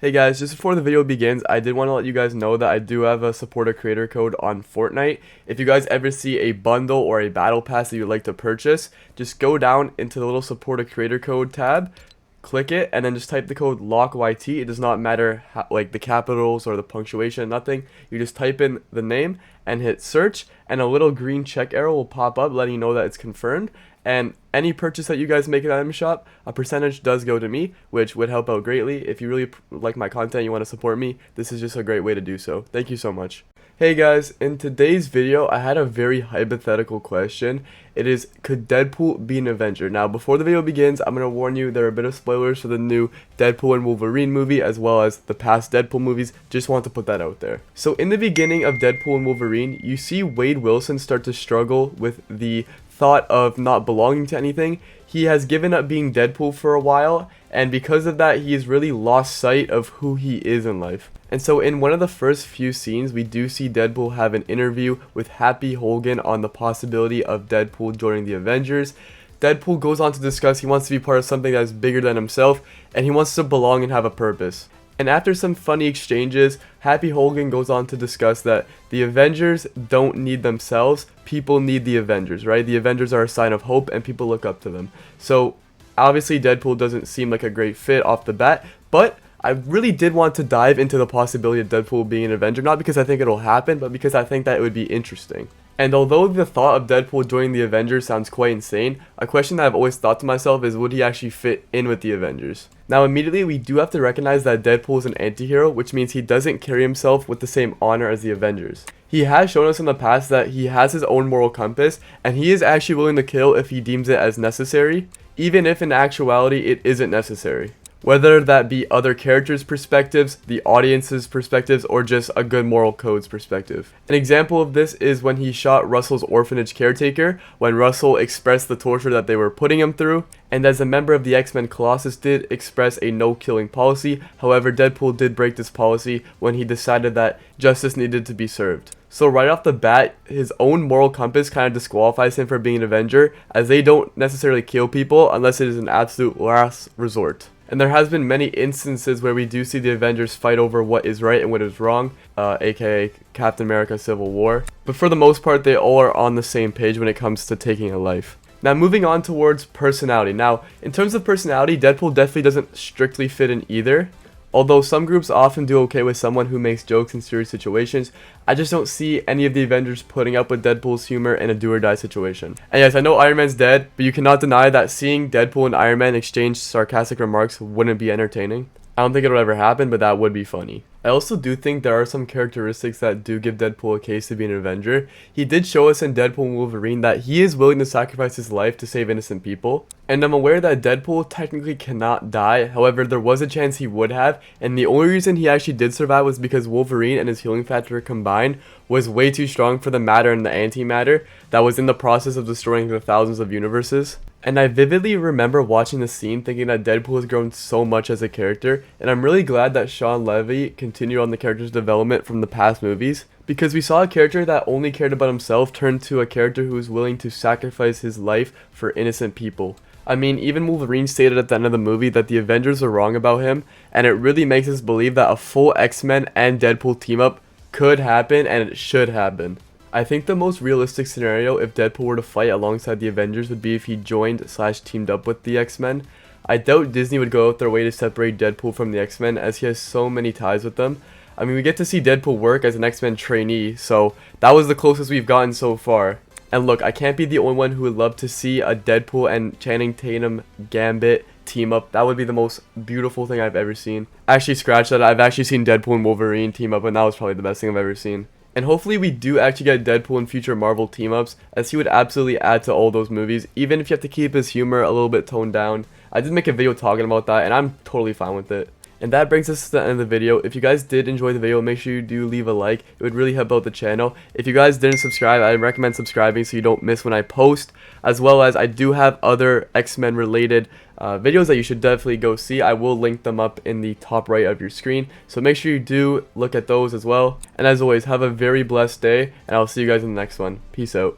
Hey guys, just before the video begins, I did want to let you guys know that I do have a supporter creator code on Fortnite. If you guys ever see a bundle or a battle pass that you'd like to purchase, just go down into the little supporter creator code tab, click it, and then just type the code LOCKYT. It does not matter how, like the capitals or the punctuation, nothing. You just type in the name and hit search, and a little green check arrow will pop up letting you know that it's confirmed. And any purchase that you guys make in the item shop, a percentage does go to me, which would help out greatly. If you really like my content, you want to support me, this is just a great way to do so. Thank you so much. Hey guys, in today's video, I had a very hypothetical question. It is, could Deadpool be an Avenger? Now, before the video begins, I'm going to warn you, there are a bit of spoilers for the new Deadpool and Wolverine movie, as well as the past Deadpool movies. Just want to put that out there. So, in the beginning of Deadpool and Wolverine, you see Wade Wilson start to struggle with the thought of not belonging to anything. He has given up being Deadpool for a while, and because of that, he has really lost sight of who he is in life. And so in one of the first few scenes, we do see Deadpool have an interview with Happy Hogan on the possibility of Deadpool joining the Avengers. Deadpool goes on to discuss he wants to be part of something that is bigger than himself, and he wants to belong and have a purpose. And after some funny exchanges, Happy Hogan goes on to discuss that the Avengers don't need themselves, people need the Avengers, right? The Avengers are a sign of hope and people look up to them. So obviously Deadpool doesn't seem like a great fit off the bat, but I really did want to dive into the possibility of Deadpool being an Avenger, not because I think it'll happen, but because I think that it would be interesting. And although the thought of Deadpool joining the Avengers sounds quite insane, a question that I've always thought to myself is, would he actually fit in with the Avengers? Now immediately we do have to recognize that Deadpool is an anti-hero, which means he doesn't carry himself with the same honor as the Avengers. He has shown us in the past that he has his own moral compass, and he is actually willing to kill if he deems it as necessary, even if in actuality it isn't necessary. Whether that be other characters' perspectives, the audience's perspectives, or just a good moral code's perspective. An example of this is when he shot Russell's orphanage caretaker, when Russell expressed the torture that they were putting him through, and as a member of the X-Men, Colossus did express a no-killing policy. However, Deadpool did break this policy when he decided that justice needed to be served. So right off the bat, his own moral compass kind of disqualifies him for being an Avenger, as they don't necessarily kill people unless it is an absolute last resort. And there has been many instances where we do see the Avengers fight over what is right and what is wrong, aka Captain America Civil War. But for the most part, they all are on the same page when it comes to taking a life. Now moving on towards personality. Now, in terms of personality, Deadpool definitely doesn't strictly fit in either. Although some groups often do okay with someone who makes jokes in serious situations, I just don't see any of the Avengers putting up with Deadpool's humor in a do-or-die situation. And yes, I know Iron Man's dead, but you cannot deny that seeing Deadpool and Iron Man exchange sarcastic remarks wouldn't be entertaining. I don't think it'll ever happen, but that would be funny. I also do think there are some characteristics that do give Deadpool a case to be an Avenger. He did show us in Deadpool and Wolverine that he is willing to sacrifice his life to save innocent people. And I'm aware that Deadpool technically cannot die, however there was a chance he would have, and the only reason he actually did survive was because Wolverine and his healing factor combined was way too strong for the matter and the antimatter that was in the process of destroying the thousands of universes. And I vividly remember watching the scene thinking that Deadpool has grown so much as a character, and I'm really glad that Sean Levy continued on the character's development from the past movies, because we saw a character that only cared about himself turn to a character who is willing to sacrifice his life for innocent people. I mean, even Wolverine stated at the end of the movie that the Avengers are wrong about him, and it really makes us believe that a full X-Men and Deadpool team-up could happen, and it should happen. I think the most realistic scenario if Deadpool were to fight alongside the Avengers would be if he joined/teamed up with the X-Men. I doubt Disney would go out their way to separate Deadpool from the X-Men, as he has so many ties with them. I mean, we get to see Deadpool work as an X-Men trainee, so that was the closest we've gotten so far. And look, I can't be the only one who would love to see a Deadpool and Channing Tatum Gambit team up. That would be the most beautiful thing I've ever seen. Actually, scratch that, I've actually seen Deadpool and Wolverine team up, and that was probably the best thing I've ever seen. And hopefully we do actually get Deadpool in future Marvel team-ups, as he would absolutely add to all those movies, even if you have to keep his humor a little bit toned down. I did make a video talking about that, and I'm totally fine with it. And that brings us to the end of the video. If you guys did enjoy the video, make sure you do leave a like. It would really help out the channel. If you guys didn't subscribe, I recommend subscribing so you don't miss when I post. As well as I do have other X-Men related videos that you should definitely go see. I will link them up in the top right of your screen. So make sure you do look at those as well. And as always, have a very blessed day. And I'll see you guys in the next one. Peace out.